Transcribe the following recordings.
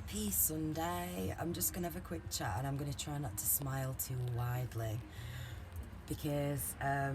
Happy Sunday. I'm just going to have a quick chat and I'm going to try not to smile too widely because I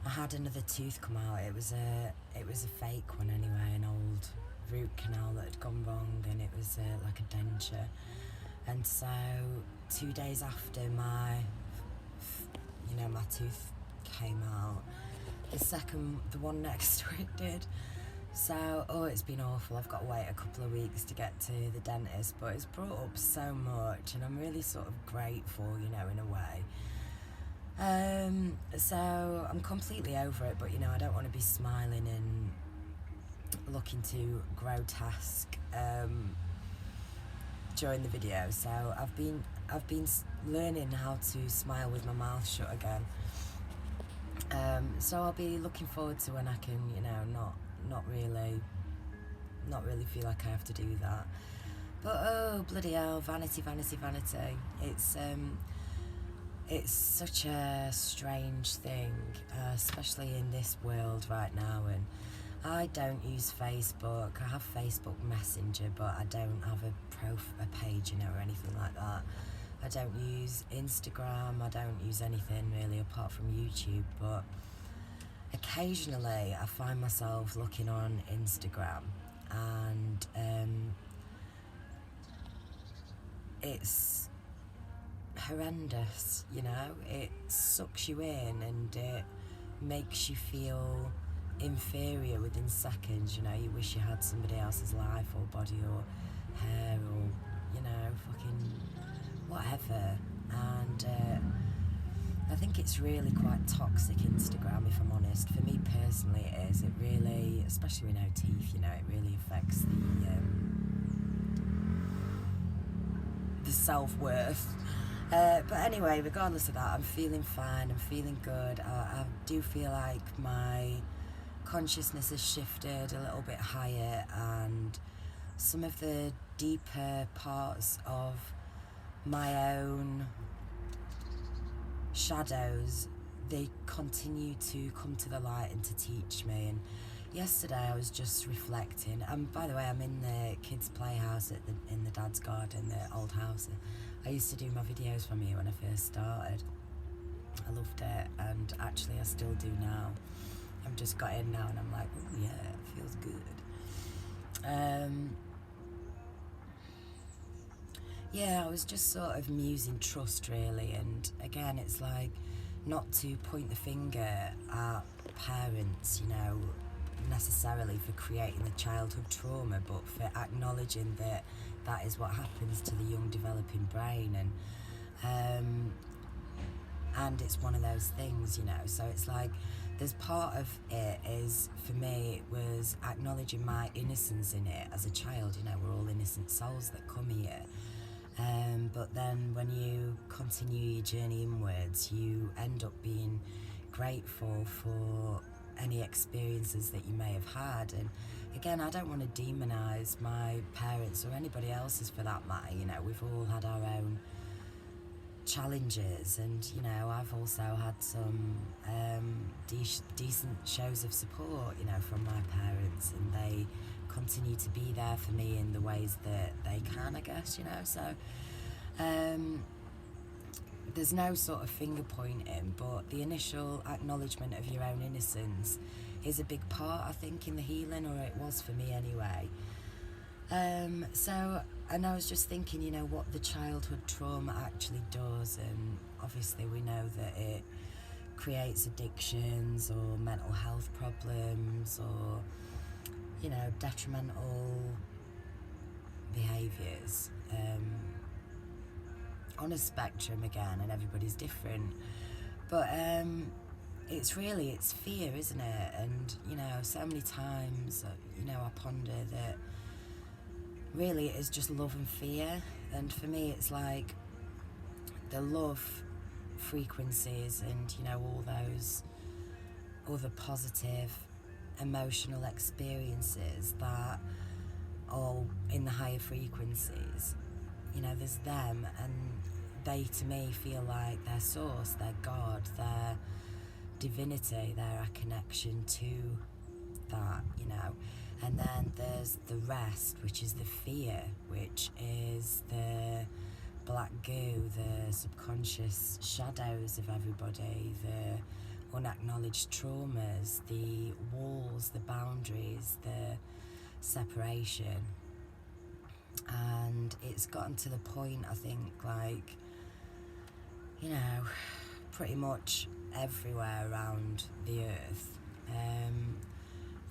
had another tooth come out. It was a fake one anyway, an old root canal that had gone wrong, and it was like a denture. And so 2 days after my tooth came out, the one next to it did. So, it's been awful. I've got to wait a couple of weeks to get to the dentist, but it's brought up so much and I'm really sort of grateful, in a way. So I'm completely over it, but I don't want to be smiling and looking too grotesque during the video. So I've been learning how to smile with my mouth shut again. So I'll be looking forward to when I can, not really feel like I have to do that. But oh bloody hell, vanity. It's such a strange thing, especially in this world right now. And I don't use Facebook. I have Facebook Messenger, but I don't have a page, or anything like that. I don't use Instagram. I don't use anything really apart from YouTube. But occasionally I find myself looking on Instagram and it's horrendous, it sucks you in and it makes you feel inferior within seconds. You wish you had somebody else's life or body or hair or fucking whatever. And I think it's really quite toxic, Instagram, if I'm honest. For me personally it is. It really, especially with no teeth, it really affects the self-worth. But anyway, regardless of that, I'm feeling fine, I'm feeling good. I do feel like my consciousness has shifted a little bit higher, and some of the deeper parts of my own shadows, they continue to come to the light and to teach me. And yesterday I was just reflecting, and by the way, I'm in the kids' playhouse in the dad's garden, the old house. I used to do my videos from here when I first started. I loved it, and actually I still do now. I've just got in now and I'm like, oh yeah, it feels good. Yeah, I was just sort of musing trust really, and again it's like not to point the finger at parents, necessarily for creating the childhood trauma, but for acknowledging that that is what happens to the young developing brain, and it's one of those things, so it's like there's part of it is, for me, it was acknowledging my innocence in it as a child. We're all innocent souls that come here. But then when you continue your journey inwards, you end up being grateful for any experiences that you may have had. And again, I don't want to demonise my parents or anybody else's for that matter. We've all had our own challenges, and I've also had some decent shows of support, from my parents, and they continue to be there for me in the ways that they can, I guess, so there's no sort of finger pointing, but the initial acknowledgement of your own innocence is a big part, I think, in the healing, or it was for me anyway. And I was just thinking, what the childhood trauma actually does, and obviously we know that it creates addictions or mental health problems or, detrimental behaviours. On a spectrum again, and everybody's different, but it's fear, isn't it? And so many times I ponder that really it is just love and fear, and for me it's like the love frequencies and all those other positive emotional experiences that are in the higher frequencies, there's them, and they to me feel like their source, their God, their divinity, their connection to that, And then there's the rest, which is the fear, which is the black goo, the subconscious shadows of everybody, the unacknowledged traumas, the walls, the boundaries, the separation. And it's gotten to the point, I think, like, you know, pretty much everywhere around the earth,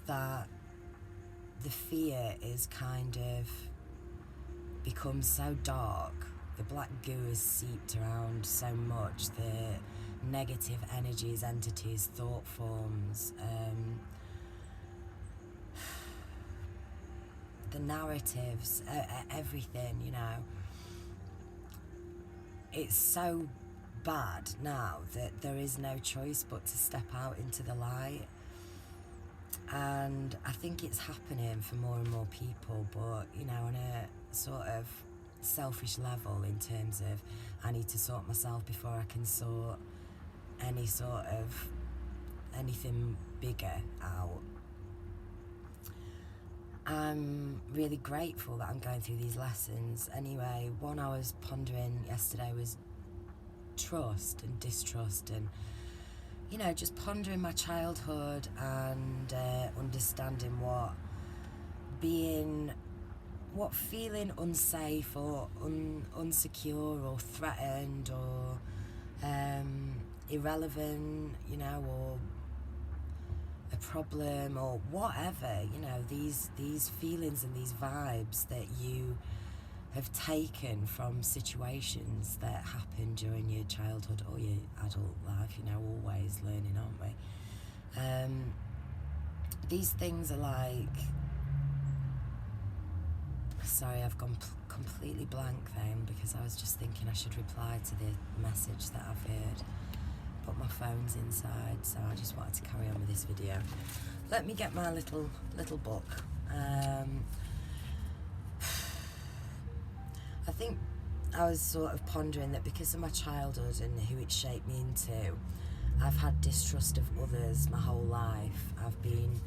that the fear is kind of become so dark, the black goo is seeped around so much, the negative energies, entities, thought forms, the narratives, everything, you know. It's so bad now that there is no choice but to step out into the light. And I think it's happening for more and more people, but, you know, on a sort of selfish level, in terms of I need to sort myself before I can sort any sort of anything bigger out. I'm really grateful that I'm going through these lessons. Anyway, one I was pondering yesterday was trust and distrust, and, you know, just pondering my childhood and understanding what feeling unsafe or unsecure or threatened or irrelevant, you know, or a problem or whatever, you know, these feelings and these vibes that you have taken from situations that happened during your childhood or your adult life, you know, always learning, aren't we? These things are like, sorry, I've gone completely blank then, because I was just thinking I should reply to the message that I've heard, but my phone's inside, so I just wanted to carry on with this video. Let me get my little book. I think I was sort of pondering that because of my childhood and who it shaped me into, I've had distrust of others my whole life. I've been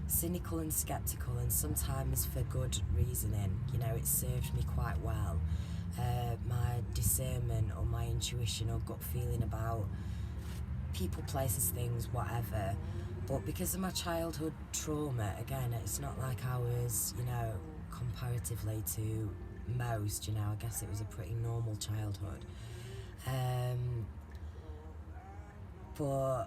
cynical and sceptical, and sometimes for good reasoning. You know, it served me quite well. My discernment or my intuition or gut feeling about people, places, things, whatever. But because of my childhood trauma, again, it's not like I was, you know, comparatively to most, you know, I guess it was a pretty normal childhood. But,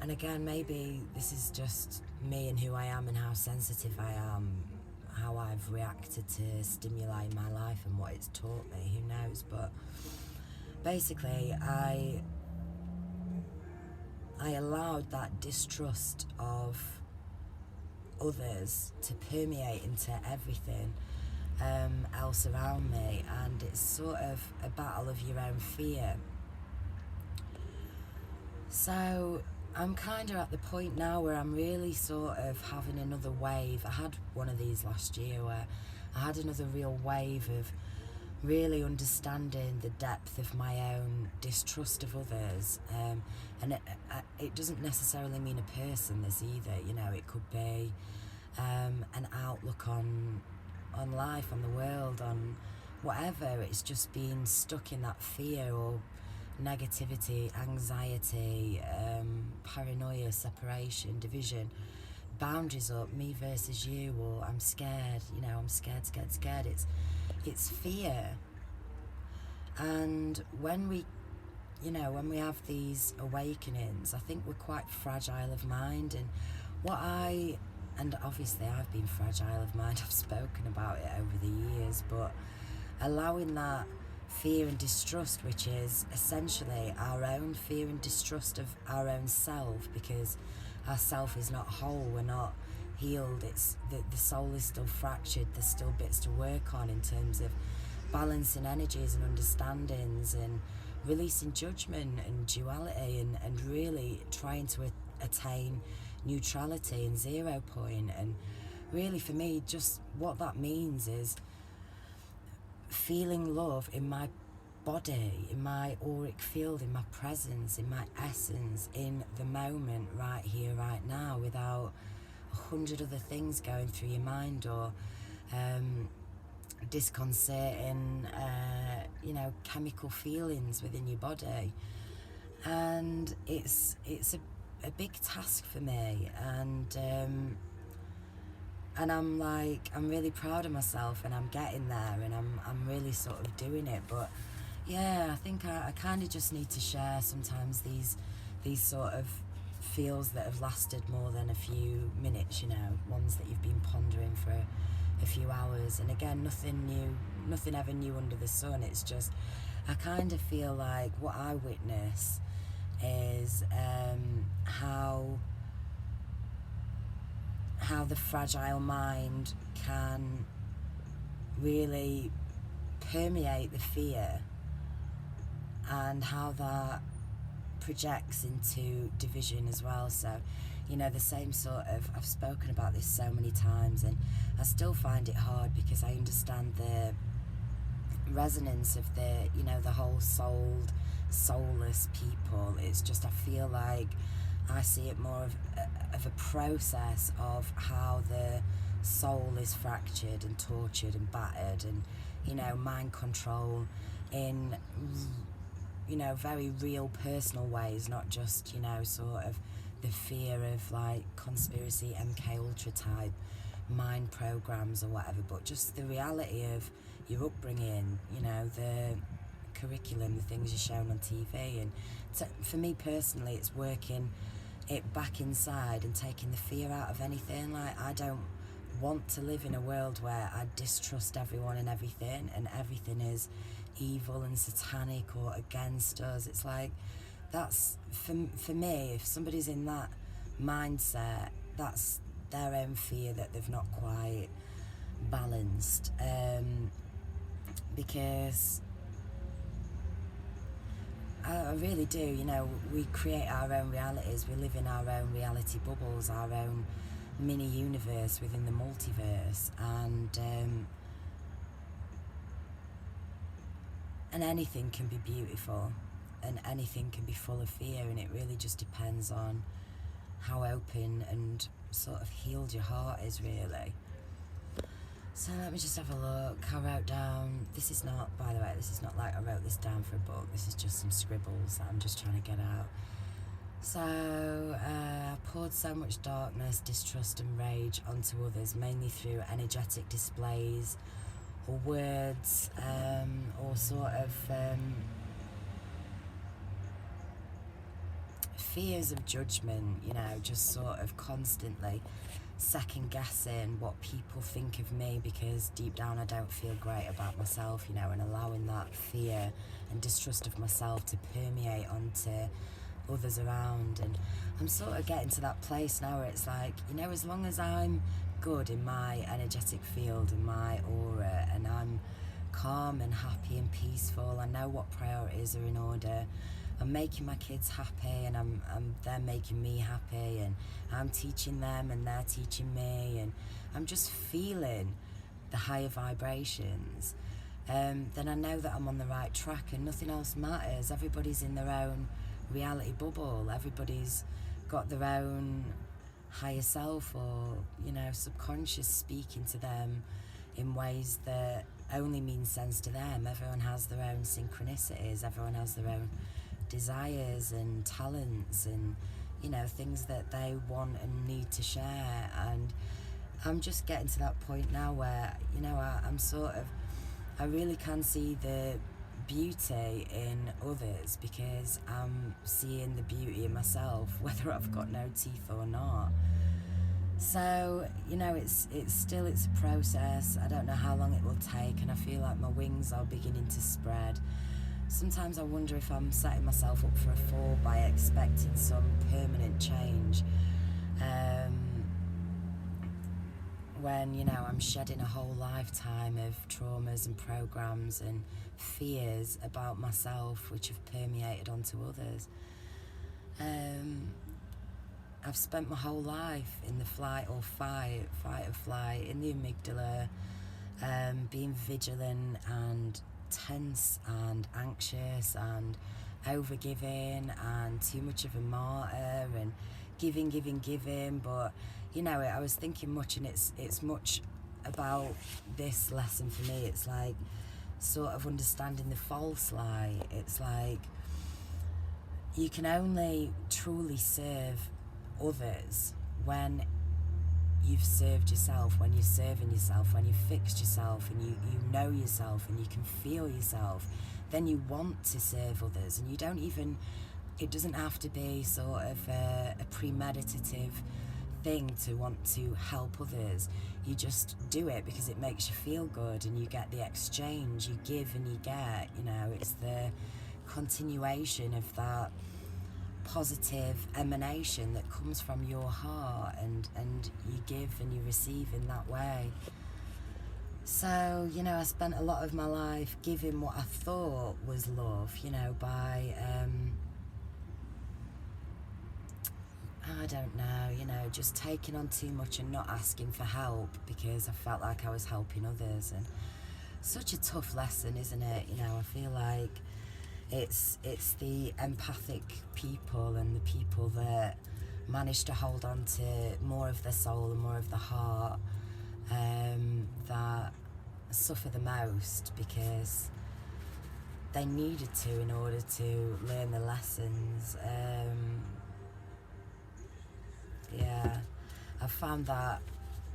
and again, maybe this is just me and who I am and how sensitive I am, how I've reacted to stimuli in my life and what it's taught me, who knows. But basically, I allowed that distrust of others to permeate into everything else around me, and it's sort of a battle of your own fear. So I'm kind of at the point now where I'm really sort of having another wave. I had one of these last year where I had another real wave of really understanding the depth of my own distrust of others, and it doesn't necessarily mean a person, this either, you know. It could be an outlook on life, on the world, on whatever. It's just being stuck in that fear or negativity, anxiety, paranoia, separation, division, boundaries up, me versus you, or I'm scared, you know, I'm scared. It's fear. And when we have these awakenings, I think we're quite fragile of mind. And obviously I've been fragile of mind, I've spoken about it over the years, but allowing that fear and distrust, which is essentially our own fear and distrust of our own self, because our self is not whole, we're not healed, it's the soul is still fractured, there's still bits to work on in terms of balancing energies and understandings and releasing judgment and duality, and really trying to attain neutrality and 0 point. And really for me, just what that means is feeling love in my body, in my auric field, in my presence, in my essence, in the moment, right here, right now, without 100 other things going through your mind, or disconcerting, chemical feelings within your body. And it's a big task for me, and I'm really proud of myself, and I'm getting there, and I'm really sort of doing it. But yeah, I think I kind of just need to share sometimes these sort of feels that have lasted more than a few minutes, ones that you've been pondering for a few hours. And again, nothing ever new under the sun. It's just, I kind of feel like what I witness is how the fragile mind can really permeate the fear, and how that projects into division as well. So, the same sort of, I've spoken about this so many times, and I still find it hard because I understand the resonance of the whole souled, soulless people. It's just, I feel like I see it more of a process of how the soul is fractured and tortured and battered, and mind control in very real personal ways, not just sort of the fear of like conspiracy MK Ultra type mind programs or whatever, but just the reality of your upbringing, the curriculum, the things you're shown on TV. And for me personally, it's working it back inside and taking the fear out of anything. Like, I don't want to live in a world where I distrust everyone and everything, and everything is evil and satanic or against us. It's like, that's for me, if somebody's in that mindset, that's their own fear that they've not quite balanced, because I really do, we create our own realities, we live in our own reality bubbles, our own mini universe within the multiverse, and anything can be beautiful, and anything can be full of fear, and it really just depends on how open and sort of healed your heart is, really. So let me just have a look. I wrote down, this is not like I wrote this down for a book, this is just some scribbles that I'm just trying to get out. So I poured so much darkness, distrust and rage onto others, mainly through energetic displays or words, or sort of fears of judgment, just sort of constantly second guessing what people think of me, because deep down I don't feel great about myself, and allowing that fear and distrust of myself to permeate onto others around. And I'm sort of getting to that place now where it's like, as long as I'm good in my energetic field and my aura, and I'm calm and happy and peaceful, I know what priorities are in order, I'm making my kids happy, and they're making me happy, and I'm teaching them and they're teaching me, and I'm just feeling the higher vibrations, then I know that I'm on the right track, and nothing else matters. Everybody's in their own reality bubble, everybody's got their own higher self, or subconscious speaking to them in ways that only mean sense to them. Everyone has their own synchronicities, everyone has their own desires and talents, and things that they want and need to share. And I'm just getting to that point now where I'm sort of, I really can see the beauty in others, because I'm seeing the beauty in myself, whether I've got no teeth or not. So it's a process. I don't know how long it will take, and I feel like my wings are beginning to spread. Sometimes I wonder if I'm setting myself up for a fall by expecting some permanent change, when I'm shedding a whole lifetime of traumas and programs and fears about myself, which have permeated onto others. I've spent my whole life in the fight or flight, in the amygdala, being vigilant and tense and anxious and overgiving and too much of a martyr and giving, but you know, I was thinking much, and it's much about this lesson for me. It's like sort of understanding the false lie. It's like you can only truly serve others when you've served yourself, when you're serving yourself, when you've fixed yourself and you know yourself and you can feel yourself. Then you want to serve others, and you don't even, it doesn't have to be sort of a premeditative thing to want to help others. You just do it because it makes you feel good, and you get the exchange, you give and you get, you know, it's the continuation of that positive emanation that comes from your heart, and you give and you receive in that way. So, you know, I spent a lot of my life giving what I thought was love, you know, by I don't know, you know, just taking on too much and not asking for help because I felt like I was helping others. And such a tough lesson, isn't it? You know, I feel like it's the empathic people and the people that manage to hold on to more of the soul and more of the heart that suffer the most, because they needed to in order to learn the lessons. Yeah, I've found that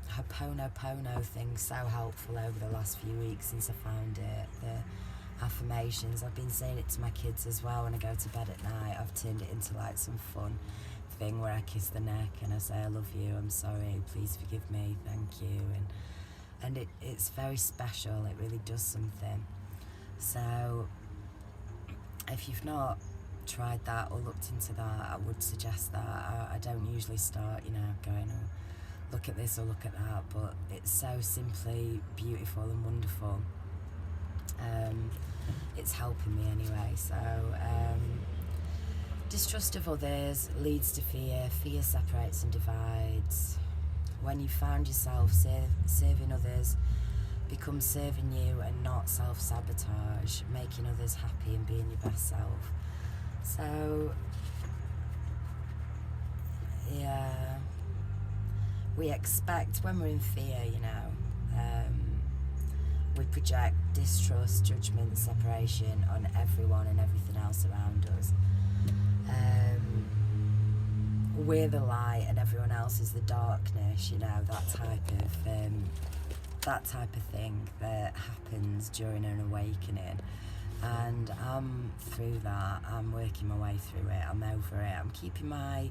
Ho'oponopono thing so helpful over the last few weeks since I found it. The affirmations, I've been saying it to my kids as well when I go to bed at night. I've turned it into like some fun thing where I kiss the neck and I say I love you, I'm sorry, please forgive me, thank you, and it's very special. It really does something. So if you've not tried that or looked into that, I would suggest that. I don't usually start, you know, going, oh, look at this or look at that, but it's so simply beautiful and wonderful. It's helping me anyway. So distrust of others leads to fear. Fear separates and divides. When you found yourself serving others, become serving you and not self-sabotage, making others happy and being your best self. So, yeah, we expect, when we're in fear, you know, we project distrust, judgment, separation on everyone and everything else around us. We're the light and everyone else is the darkness, you know, that type of thing that happens during an awakening. And I'm through that, I'm working my way through it, I'm over it, I'm keeping my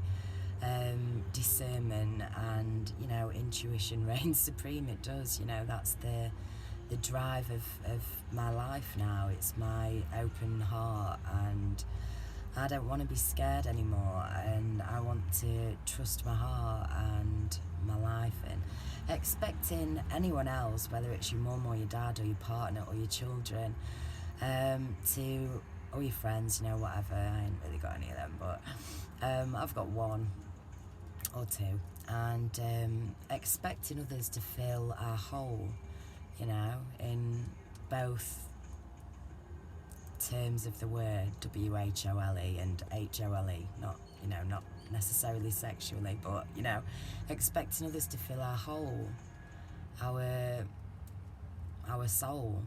discernment and, you know, intuition reigns supreme. It does, you know, that's the drive of my life now. It's my open heart, and I don't want to be scared anymore, and I want to trust my heart and my life, and expecting anyone else, whether it's your mum or your dad or your partner or your children, or your friends, you know, whatever. I ain't really got any of them, but I've got one or two, and expecting others to fill our hole, you know, in both terms of the word, W-H-O-L-E and H-O-L-E, not, you know, not necessarily sexually, but, you know, expecting others to fill our hole, our soul,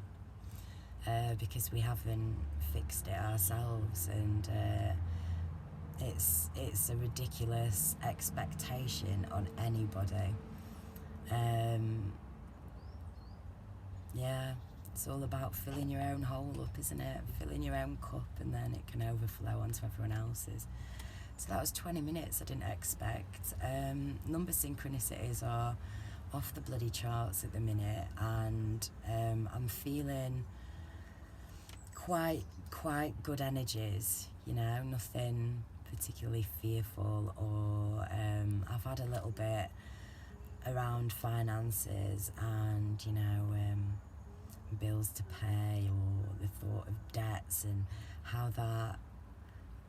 because we haven't fixed it ourselves, and it's a ridiculous expectation on anybody. Yeah, it's all about filling your own hole up, isn't it? Filling your own cup, and then it can overflow onto everyone else's. So that was 20 minutes I didn't expect. Number synchronicities are off the bloody charts at the minute, and I'm feeling quite good energies, you know, nothing particularly fearful, or I've had a little bit around finances and, you know, bills to pay, or the thought of debts and how that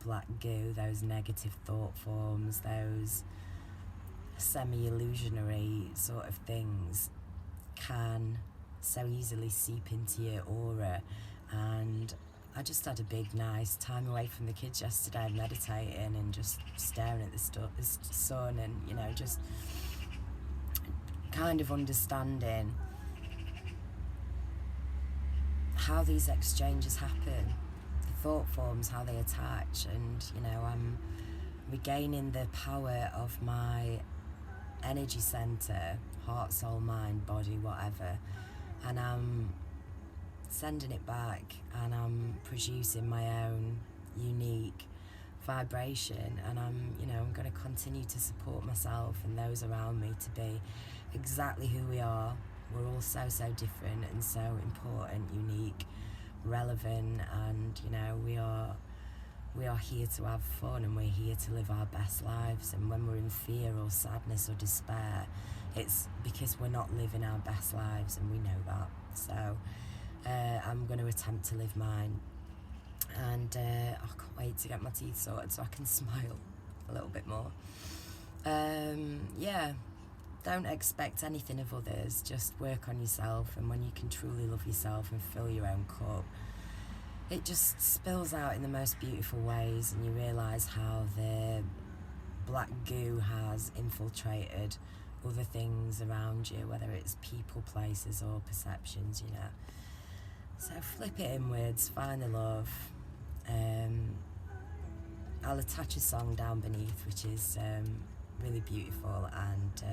black goo, those negative thought forms, those semi-illusionary sort of things can so easily seep into your aura. And I just had a big nice time away from the kids yesterday, meditating and just staring at the sun, and, you know, just kind of understanding how these exchanges happen, the thought forms, how they attach, and I'm regaining the power of my energy center, heart, soul, mind, body, whatever, and I'm sending it back, and I'm producing my own unique vibration, and I'm going to continue to support myself and those around me to be exactly who we are. We're all so different and so important, unique, relevant, and we are here to have fun, and we're here to live our best lives. And when we're in fear or sadness or despair, it's because we're not living our best lives, and we know that. So I'm going to attempt to live mine, and I can't wait to get my teeth sorted so I can smile a little bit more. Don't expect anything of others, just work on yourself, and when you can truly love yourself and fill your own cup, it just spills out in the most beautiful ways, and you realise how the black goo has infiltrated other things around you, whether it's people, places, or perceptions, So flip it inwards, find the love. I'll attach a song down beneath, which is really beautiful and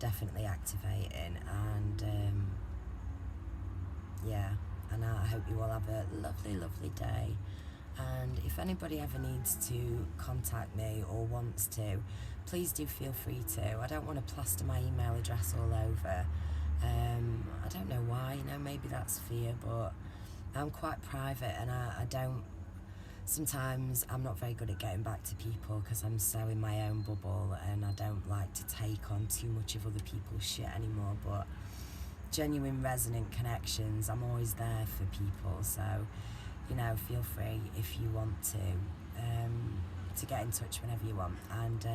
definitely activating, and and I hope you all have a lovely day. And if anybody ever needs to contact me or wants to, please do feel free to. I don't want to plaster my email address all over. I don't know why, maybe that's fear, but I'm quite private, and I don't, sometimes I'm not very good at getting back to people because I'm so in my own bubble, and I don't like to take on too much of other people's shit anymore. But genuine resonant connections, I'm always there for people, so feel free if you want to get in touch whenever you want. And